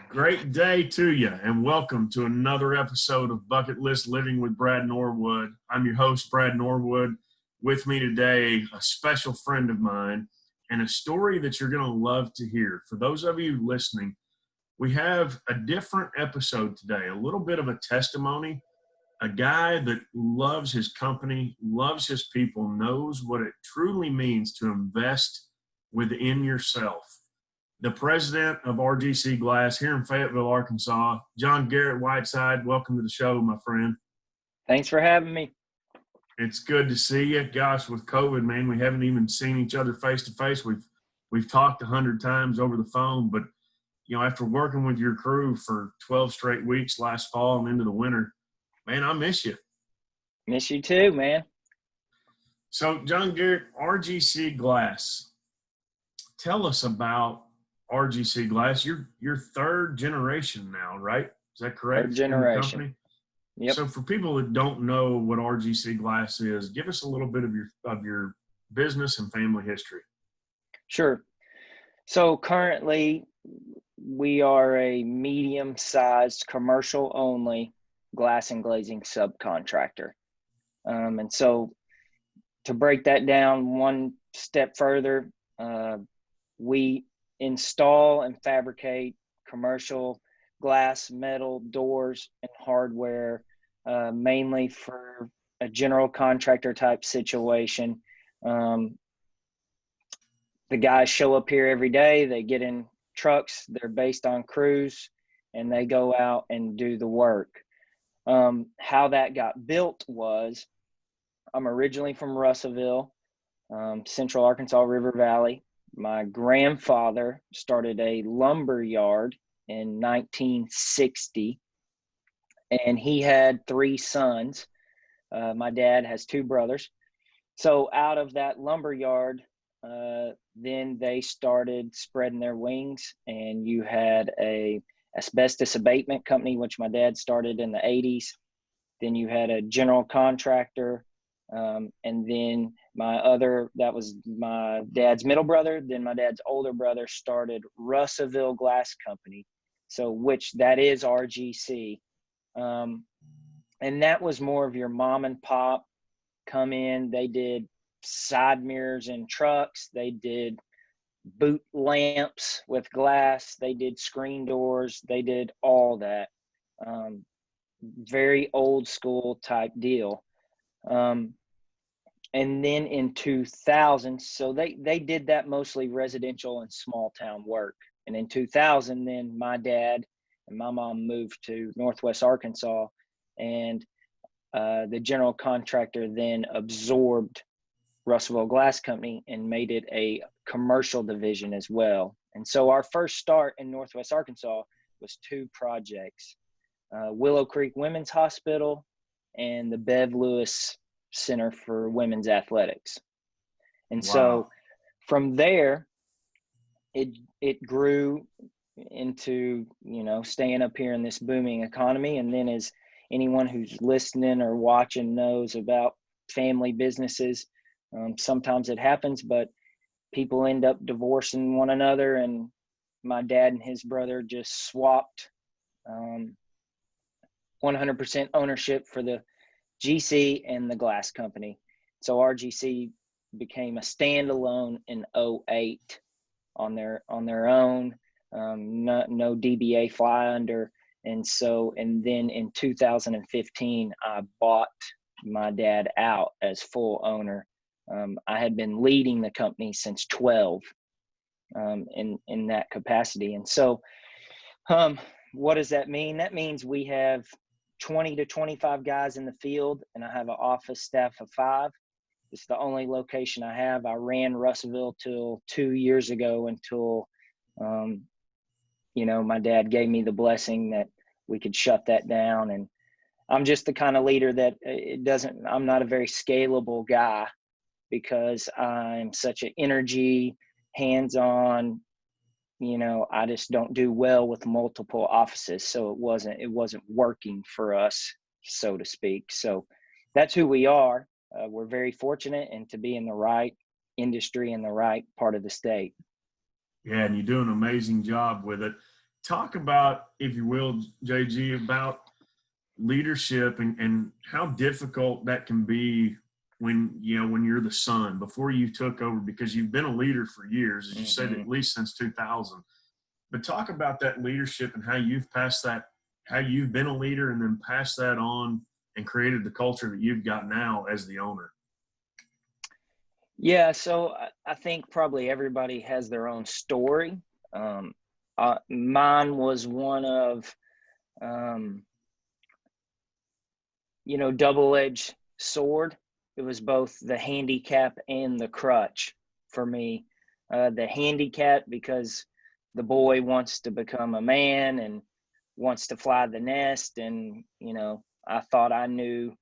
Great day to you, and welcome to another episode of Bucket List Living with Brad Norwood. I'm your host, Brad Norwood. With me today, a special friend of mine, and a story that you're going to love to hear. For those of you listening, we have a different episode today, a little bit of a testimony. A guy that loves his company, loves his people, knows what it truly means to invest within yourself. The president of RGC Glass here in Fayetteville, Arkansas, John Garrett Whiteside. Welcome to the show, my friend. Thanks for having me. It's good to see you. Gosh, with COVID, man, we haven't even seen each other face to face. We've talked 100 times over the phone, but after working with your crew for 12 straight weeks last fall and into the winter, man, I miss you. Miss you too, man. So, John Garrett, RGC Glass. Tell us about RGC Glass. You're third generation now, right? Is that correct? Third generation. Yep. So, for people that don't know what RGC Glass is, give us a little bit of your business and family history. Sure. So currently, we are a medium-sized commercial-only glass and glazing subcontractor. And so to break that down one step further, we install and fabricate commercial glass, metal, doors, and hardware, mainly for a general contractor type situation. The guys show up here every day, they get in trucks, they're based on crews, and they go out and do the work. How that got built was, I'm originally from Russellville, Central Arkansas River Valley. My grandfather started a lumber yard in 1960, and he had 3 sons. My dad has 2 brothers. So out of that lumber yard, then they started spreading their wings, and you had a asbestos abatement company, which my dad started in the 80s. Then you had a general contractor, and then that was my dad's middle brother. Then my dad's older brother started Russellville Glass Company, which that is RGC. And that was more of your mom and pop come in. They did side mirrors in trucks. They did boot lamps with glass. They did screen doors. They did all that. Very old school type deal. And then in 2000, so they did that mostly residential and small town work. And in 2000, then my dad and my mom moved to Northwest Arkansas, and the general contractor then absorbed Russellville Glass Company and made it a commercial division as well. And so our first start in Northwest Arkansas was 2 projects, Willow Creek Women's Hospital and the Bev Lewis Center for Women's Athletics. And so from there, it grew into, staying up here in this booming economy. And then, as anyone who's listening or watching knows about family businesses, sometimes it happens, but people end up divorcing one another, and my dad and his brother just swapped 100% ownership for the GC and the glass company. So RGC became a standalone in 2008 on their own, no DBA fly under. And then in 2015, I bought my dad out as full owner. I had been leading the company since 12 in that capacity. And so what does that mean? That means we have 20 to 25 guys in the field, and I have an office staff of 5. It's the only location I have. I ran Russellville till 2 years ago until, my dad gave me the blessing that we could shut that down. And I'm just the kind of leader that I'm not a very scalable guy, because I'm such an energy, hands-on, I just don't do well with multiple offices. So it wasn't working for us, so to speak. So that's who we are. We're very fortunate and to be in the right industry in the right part of the state. Yeah, and you do an amazing job with it. Talk about, if you will, JG, about leadership and how difficult that can be when you're the son before you took over, because you've been a leader for years, as you said, Mm-hmm. at least since 2000. But talk about that leadership and how you've passed that, how you've been a leader and then passed that on and created the culture that you've got now as the owner. Yeah, so I think probably everybody has their own story. Mine was one of, double-edged sword. It was both the handicap and the crutch for me. The handicap because the boy wants to become a man and wants to fly the nest, and I thought I knew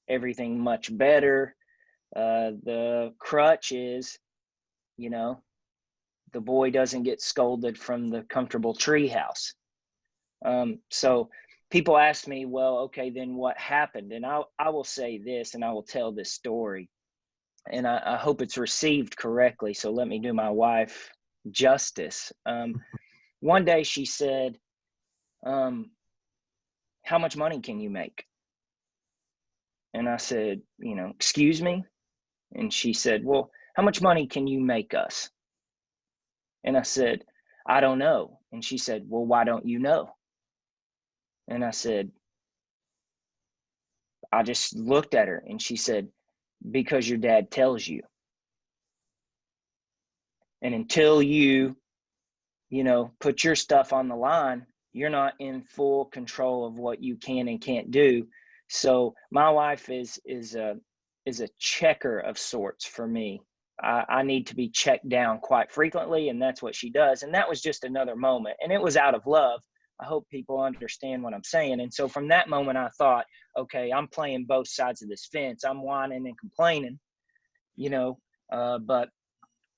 everything much better. The crutch is, the boy doesn't get scolded from the comfortable treehouse. So people ask me, well, okay, then what happened? And I will say this, and I will tell this story, and I hope it's received correctly. So let me do my wife justice. One day she said, how much money can you make? And I said, excuse me? And she said, well, how much money can you make us? And I said, I don't know. And she said, well, why don't you know? And I said, I just looked at her, and she said, because your dad tells you. And until you put your stuff on the line, you're not in full control of what you can and can't do. So my wife is a checker of sorts for me. I need to be checked down quite frequently, and that's what she does. And that was just another moment, and it was out of love. I hope people understand what I'm saying. And so from that moment, I thought, okay, I'm playing both sides of this fence. I'm whining and complaining, but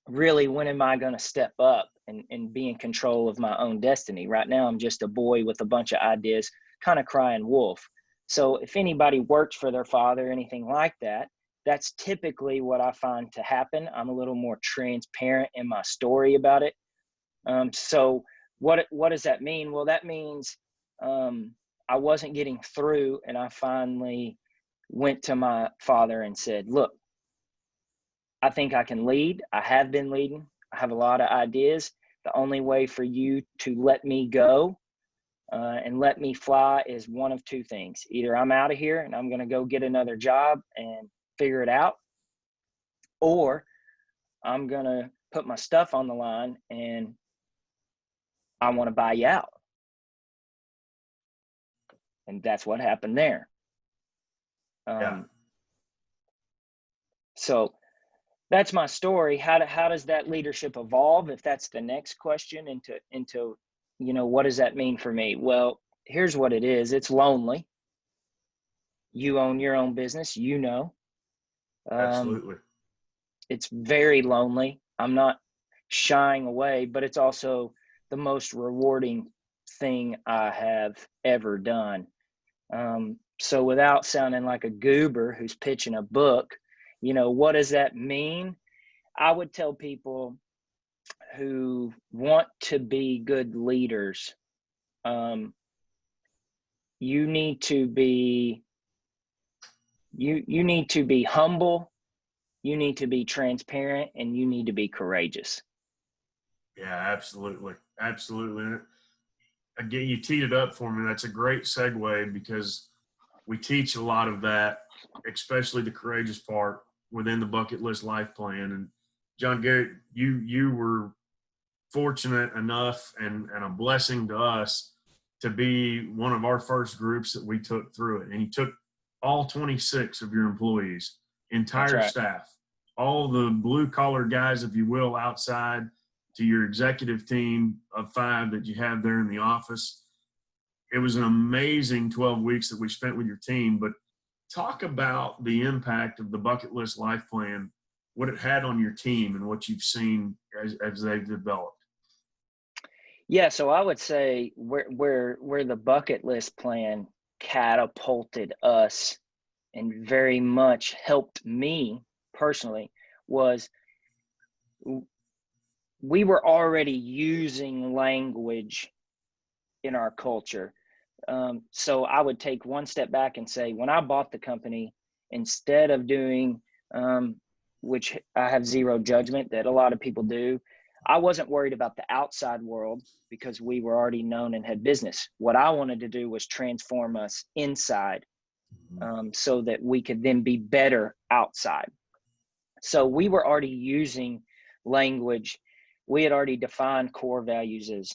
really, when am I going to step up and be in control of my own destiny? Right now, I'm just a boy with a bunch of ideas, kind of crying wolf. So if anybody works for their father, anything like that, that's typically what I find to happen. I'm a little more transparent in my story about it. So what does that mean? Well, that means I wasn't getting through, and I finally went to my father and said, look, I think I can lead. I have been leading. I have a lot of ideas. The only way for you to let me go and let me fly is one of two things. Either I'm out of here and I'm going to go get another job and figure it out, or I'm going to put my stuff on the line and I want to buy you out. And that's what happened there. Yeah. So that's my story. How does that leadership evolve? If that's the next question, into what does that mean for me? Well, here's what it is. It's lonely. You own your own business, Absolutely. It's very lonely. I'm not shying away, but it's also the most rewarding thing I have ever done. So without sounding like a goober who's pitching a book, what does that mean? I would tell people who want to be good leaders, you need to be you need to be humble, you need to be transparent, and you need to be courageous. Yeah, absolutely. Absolutely. Again, you teed it up for me. That's a great segue, because we teach a lot of that, especially the courageous part within the bucket list life plan. And John Garrett, you were fortunate enough and a blessing to us to be one of our first groups that we took through it. And you took all 26 of your employees, That's entire right. staff, all the blue collar guys, if you will, outside, to your executive team of 5 that you have there in the office. It was an amazing 12 weeks that we spent with your team. But talk about the impact of the bucket list life plan, what it had on your team and what you've seen as they've developed. Yeah, so I would say where the bucket list plan catapulted us and very much helped me personally was we were already using language in our culture. So I would take one step back and say, when I bought the company, instead of doing, which I have zero judgment that a lot of people do, I wasn't worried about the outside world because we were already known and had business. What I wanted to do was transform us inside, so that we could then be better outside. So we were already using language. We had already defined core values as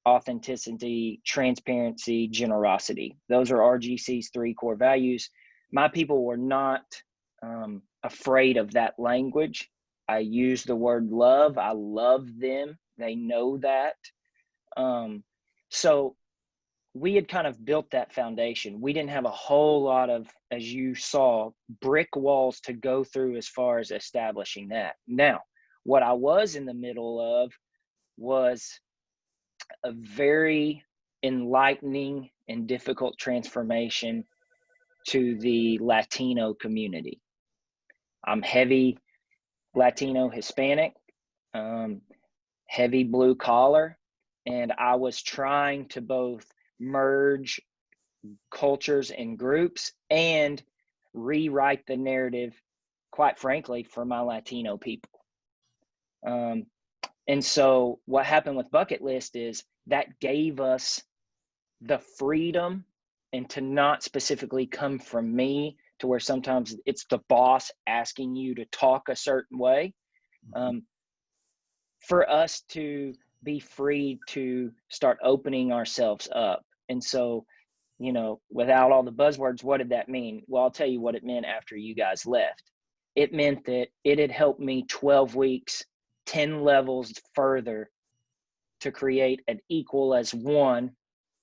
authenticity, transparency, generosity. Those are RGC's 3 core values. My people were not afraid of that language. I use the word love. I love them. They know that. So we had kind of built that foundation. We didn't have a whole lot of, as you saw, brick walls to go through as far as establishing that. Now, what I was in the middle of was a very enlightening and difficult transformation to the Latino community. I'm heavy Latino Hispanic, heavy blue collar, and I was trying to both merge cultures and groups and rewrite the narrative, quite frankly, for my Latino people. And so what happened with Bucket List is that gave us the freedom, and to not specifically come from me to where sometimes it's the boss asking you to talk a certain way, for us to be free to start opening ourselves up. And so, without all the buzzwords, what did that mean? Well, I'll tell you what it meant after you guys left. It meant that it had helped me 12 weeks, 10 levels further to create an equal as one.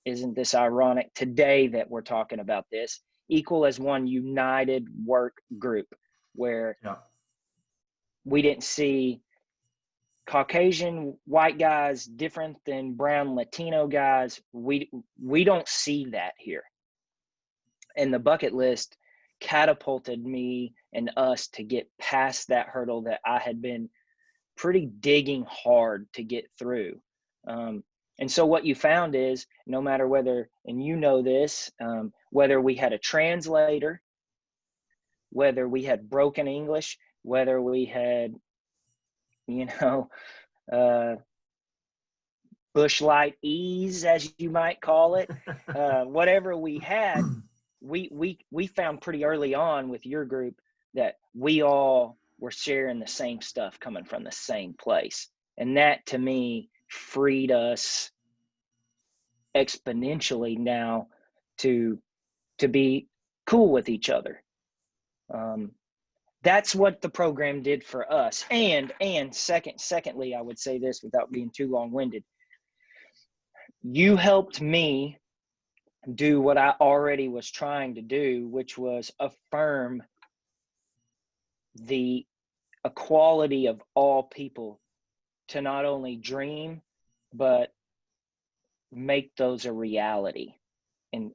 Isn't this ironic today that we're talking about this? Equal as one united work group where we didn't see Caucasian white guys different than brown Latino guys. We don't see that here. And the Bucket List catapulted me and us to get past that hurdle that I had been pretty digging hard to get through. And so what you found is, no matter whether, and you know this, whether we had a translator, whether we had broken English, whether we had, bush light ease, as you might call it, whatever we had, we found pretty early on with your group that we all were sharing the same stuff coming from the same place. And that, to me, freed us exponentially now to be cool with each other. That's what the program did for us. And secondly, I would say this without being too long-winded. You helped me do what I already was trying to do, which was affirm the equality of all people to not only dream, but make those a reality. And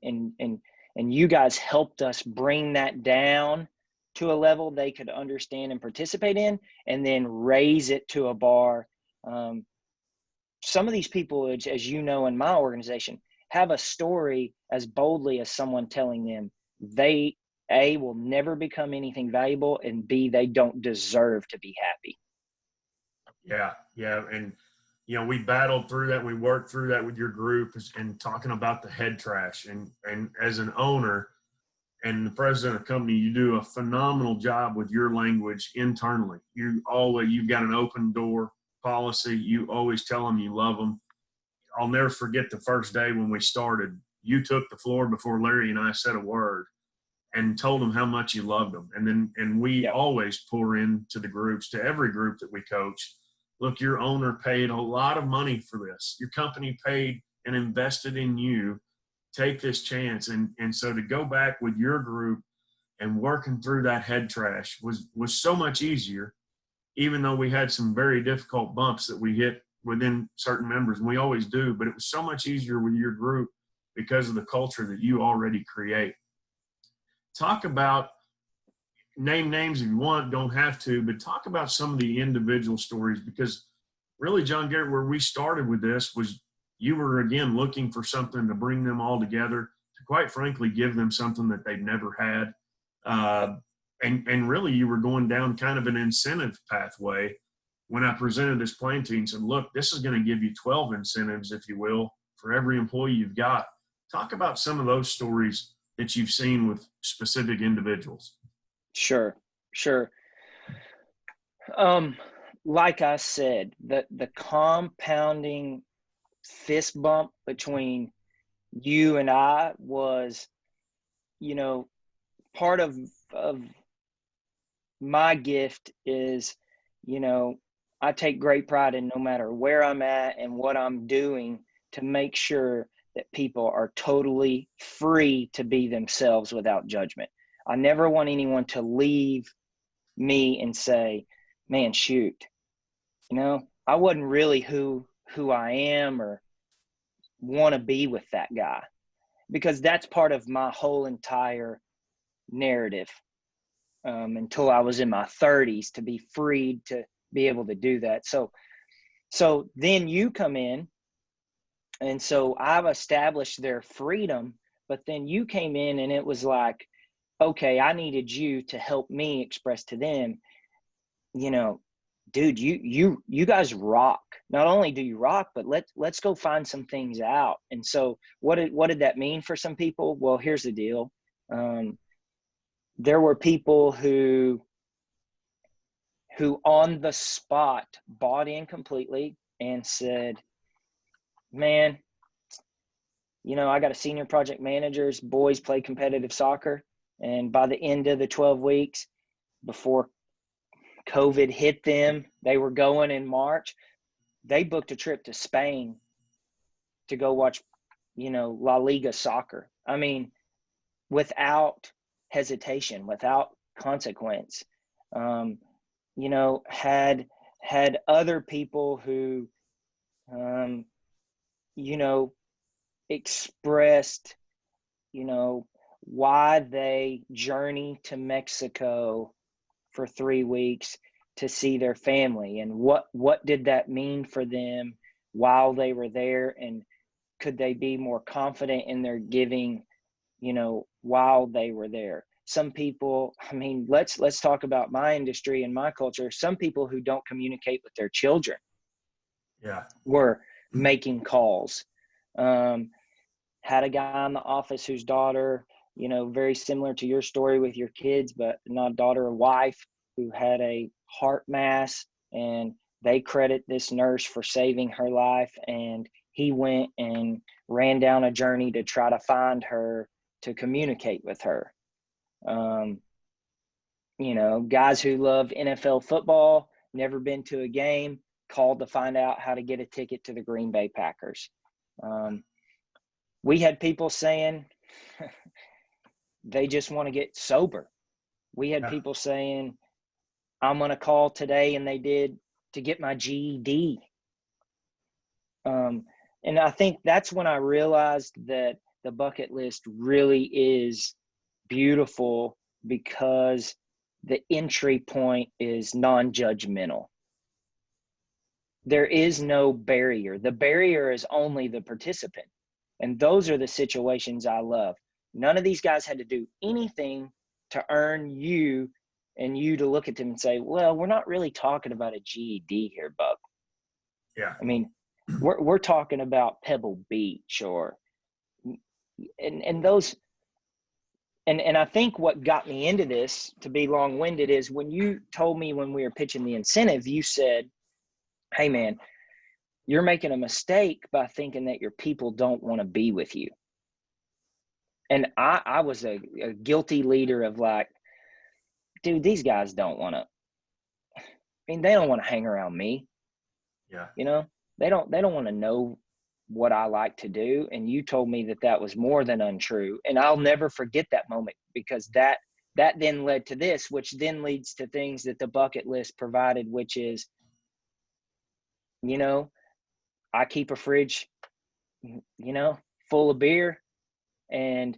you guys helped us bring that down to a level they could understand and participate in, and then raise it to a bar. Some of these people, as you know, in my organization, have a story as boldly as someone telling them they, A, will never become anything valuable, and B, they don't deserve to be happy. Yeah. And, we battled through that. We worked through that with your group and talking about the head trash. And as an owner and the president of the company, you do a phenomenal job with your language internally. You've got an open door policy. You always tell them you love them. I'll never forget the first day when we started. You took the floor before Larry and I said a word and told them how much you loved them. And we always pour into the groups, to every group that we coach. Look, your owner paid a lot of money for this. Your company paid and invested in you. Take this chance. And so to go back with your group and working through that head trash was so much easier, even though we had some very difficult bumps that we hit within certain members, and we always do, but it was so much easier with your group because of the culture that you already create. Talk about, name names if you want, don't have to, but talk about some of the individual stories, because really, John Garrett, where we started with this was you were, again, looking for something to bring them all together, to quite frankly give them something that they've never had. And really, you were going down kind of an incentive pathway when I presented this plan to you and said, look, this is going to give you 12 incentives, if you will, for every employee you've got. Talk about some of those stories that you've seen with specific individuals. Sure. Like I said, the compounding fist bump between you and I was, part of my gift is, I take great pride in no matter where I'm at and what I'm doing to make sure that people are totally free to be themselves without judgment. I never want anyone to leave me and say, man, shoot, I wasn't really who I am or want to be with that guy, because that's part of my whole entire narrative until I was in my 30s, to be freed to be able to do that. So then you come in, and so I've established their freedom, but then you came in and it was like, okay, I needed you to help me express to them, dude, you guys rock. Not only do you rock, but let's go find some things out. And so what did that mean for some people? Well, here's the deal. There were people who on the spot bought in completely and said, man, I got a senior project manager's boys play competitive soccer. And by the end of the 12 weeks before COVID hit them, they were going in March. They booked a trip to Spain to go watch, La Liga soccer. I mean, without hesitation, without consequence. Had other people who, expressed, why they journey to Mexico for 3 weeks to see their family, and what did that mean for them while they were there, and could they be more confident in their giving, while they were there. Some people, let's talk about my industry and my culture. Some people who don't communicate with their children were making calls. Had a guy in the office whose daughter, very similar to your story with your kids, but not daughter, a wife, who had a heart mass, and they credit this nurse for saving her life. And he went and ran down a journey to try to find her, to communicate with her. Guys who love NFL football, never been to a game, called to find out how to get a ticket to the Green Bay Packers. We had people saying they just want to get sober. We had people saying, I'm going to call today, and they did, to get my GED. And I think that's when I realized that the bucket list really is beautiful, because the entry point is non-judgmental. There is no barrier. The barrier is only the participant. And those are the situations I love. None of these guys had to do anything to earn you, and you to look at them and say, well, we're not really talking about a GED here, Buck. Yeah. We're talking about Pebble Beach and those. And I think what got me into this, to be long-winded, is when you told me when we were pitching the incentive, you said, hey man, you're making a mistake by thinking that your people don't want to be with you. And I was a guilty leader of like, dude, these guys don't want to, they don't want to hang around me. Yeah. They don't want to know what I like to do. And you told me that was more than untrue. And I'll never forget that moment, because that then led to this, which then leads to things that the bucket list provided, which is, I keep a fridge, full of beer. And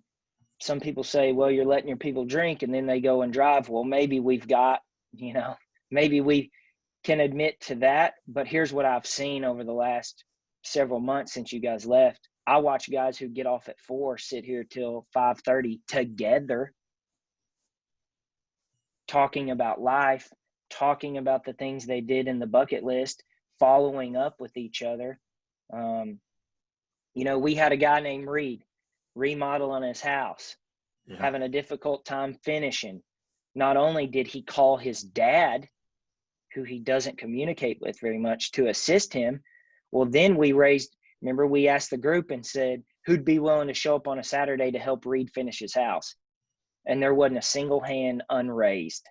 some people say, well, you're letting your people drink and then they go and drive. Well, maybe we've got, maybe we can admit to that. But here's what I've seen over the last several months since you guys left, I watch guys who get off at 4 sit here till 5:30 together, talking about life, talking about the things they did in the bucket list, following up with each other. We had a guy named Reed remodeling his house, having a difficult time finishing. Not only did he call his dad, who he doesn't communicate with very much, to assist him, well, then we asked the group and said, who'd be willing to show up on a Saturday to help Reed finish his house? And there wasn't a single hand unraised.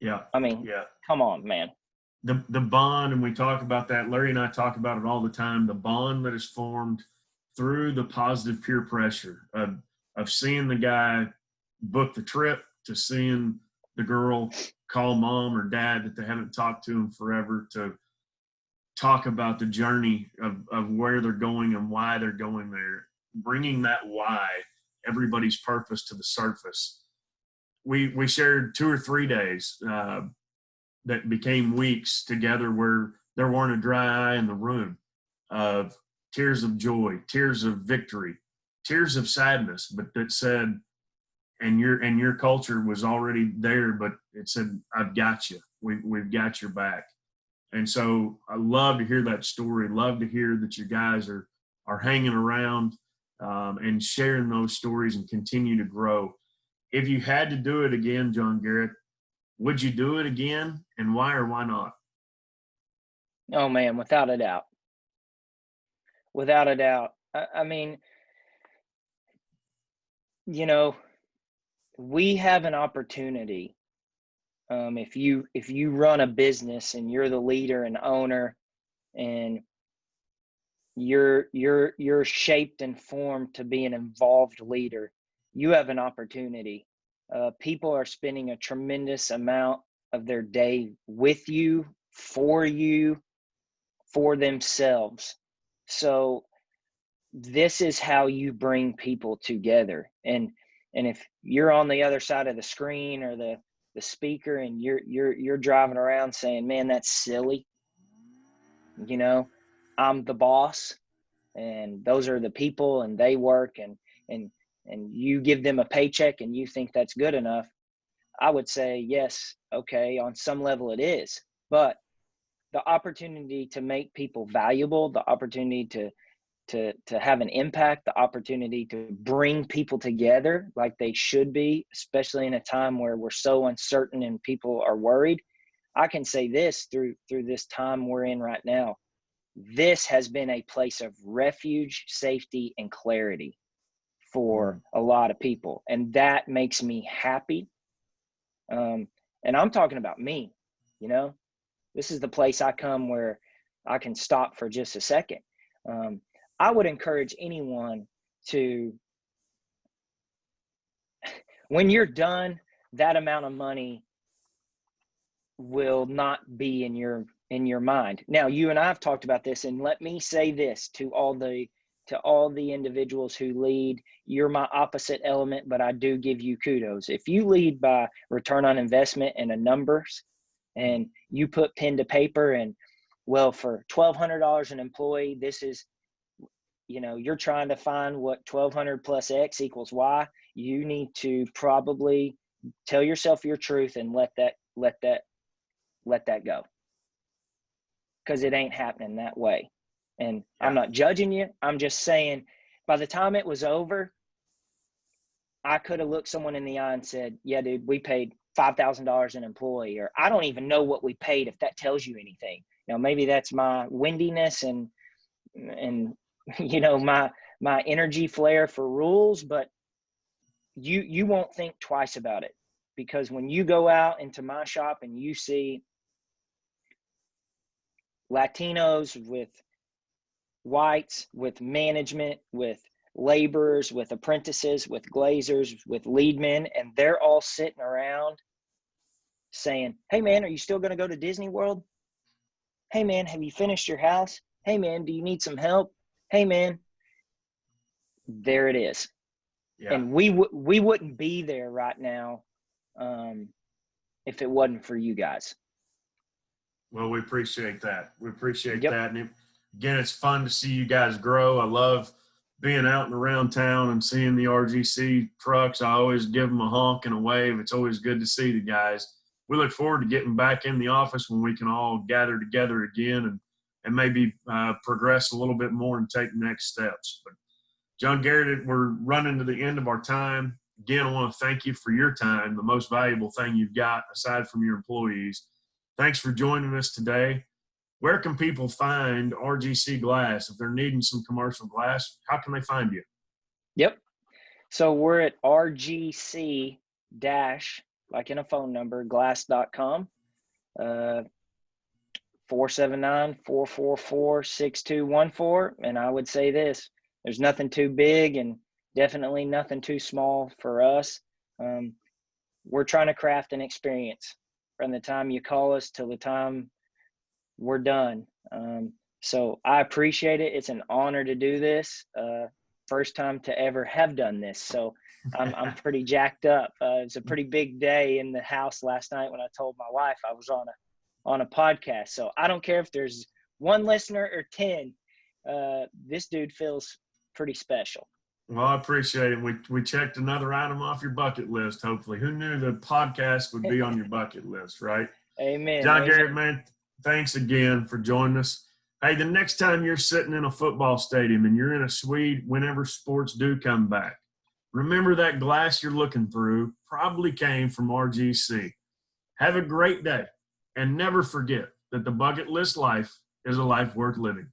Yeah. I mean, come on, man. The bond, and we talk about that, Larry and I talk about it all the time, the bond that is formed through the positive peer pressure of seeing the guy book the trip, to seeing the girl call mom or dad that they haven't talked to in forever, to talk about the journey of where they're going and why they're going there, bringing that why, everybody's purpose, to the surface. We shared 2 or 3 days that became weeks together where there weren't a dry eye in the room, of tears of joy, tears of victory, tears of sadness, but that said, and your culture was already there, but it said, I've got you. We've got your back. And so I love to hear that story. Love to hear that you guys are hanging around and sharing those stories and continue to grow. If you had to do it again, John Garrett, would you do it again, and why or why not? Oh, man, without a doubt. Without a doubt. I mean, we have an opportunity. If you run a business and you're the leader and owner, and you're shaped and formed to be an involved leader, you have an opportunity. People are spending a tremendous amount of their day with you, for themselves. So this is how you bring people together. And if you're on the other side of the screen or the speaker, and you're driving around saying, man, that's silly, I'm the boss and those are the people and they work, and you give them a paycheck and you think that's good enough, I would say, yes, okay, on some level it is. But the opportunity to make people valuable, the opportunity to have an impact, the opportunity to bring people together like they should be, especially in a time where we're so uncertain and people are worried. I can say this through this time we're in right now. This has been a place of refuge, safety, and clarity for a lot of people. And that makes me happy. And I'm talking about me, this is the place I come where I can stop for just a second. I would encourage anyone to, when you're done, that amount of money will not be in your mind. Now, you and I have talked about this, and let me say this to all the individuals who lead. You're my opposite element, but I do give you kudos. If you lead by return on investment and a numbers, and you put pen to paper, and well, for $1,200 an employee, this is, you're trying to find what 1,200 plus X equals Y. You need to probably tell yourself your truth and let that go, because it ain't happening that way. And I'm not judging you. I'm just saying, by the time it was over, I could have looked someone in the eye and said, yeah, dude, we paid $5,000 an employee, or I don't even know what we paid, if that tells you anything. Maybe that's my windiness and my energy flare for rules, but you won't think twice about it, because when you go out into my shop and you see Latinos with whites, with management, with laborers, with apprentices, with glazers, with lead men, and they're all sitting around saying, hey man, are you still going to go to Disney World? Hey man, have you finished your house? Hey man, do you need some help? Hey man, there it is. Yeah. And we wouldn't be there right now if it wasn't for you guys. Well, we appreciate that. We appreciate that. And Again, it's fun to see you guys grow. I love being out and around town and seeing the RGC trucks. I always give them a honk and a wave. It's always good to see the guys. We look forward to getting back in the office when we can all gather together again and maybe progress a little bit more and take next steps. But John Garrett, we're running to the end of our time. Again, I want to thank you for your time, the most valuable thing you've got aside from your employees. Thanks for joining us today. Where can people find RGC Glass if they're needing some commercial glass? How can they find you? Yep. So we're at RGC like in a phone number, glass.com, 479-444-6214. And I would say this, there's nothing too big and definitely nothing too small for us. We're trying to craft an experience from the time you call us till the time we're done. So I appreciate it. It's an honor to do this. First time to ever have done this. So I'm pretty jacked up. It's a pretty big day in the house last night when I told my wife I was on a podcast. So I don't care if there's one listener or 10. This dude feels pretty special. Well, I appreciate it. We checked another item off your bucket list, hopefully. Who knew the podcast would be on your bucket list, right? Amen. John Amen. Garrett, man, thanks again for joining us. Hey, the next time you're sitting in a football stadium and you're in a suite whenever sports do come back, remember that glass you're looking through probably came from RGC. Have a great day, and never forget that the bucket list life is a life worth living.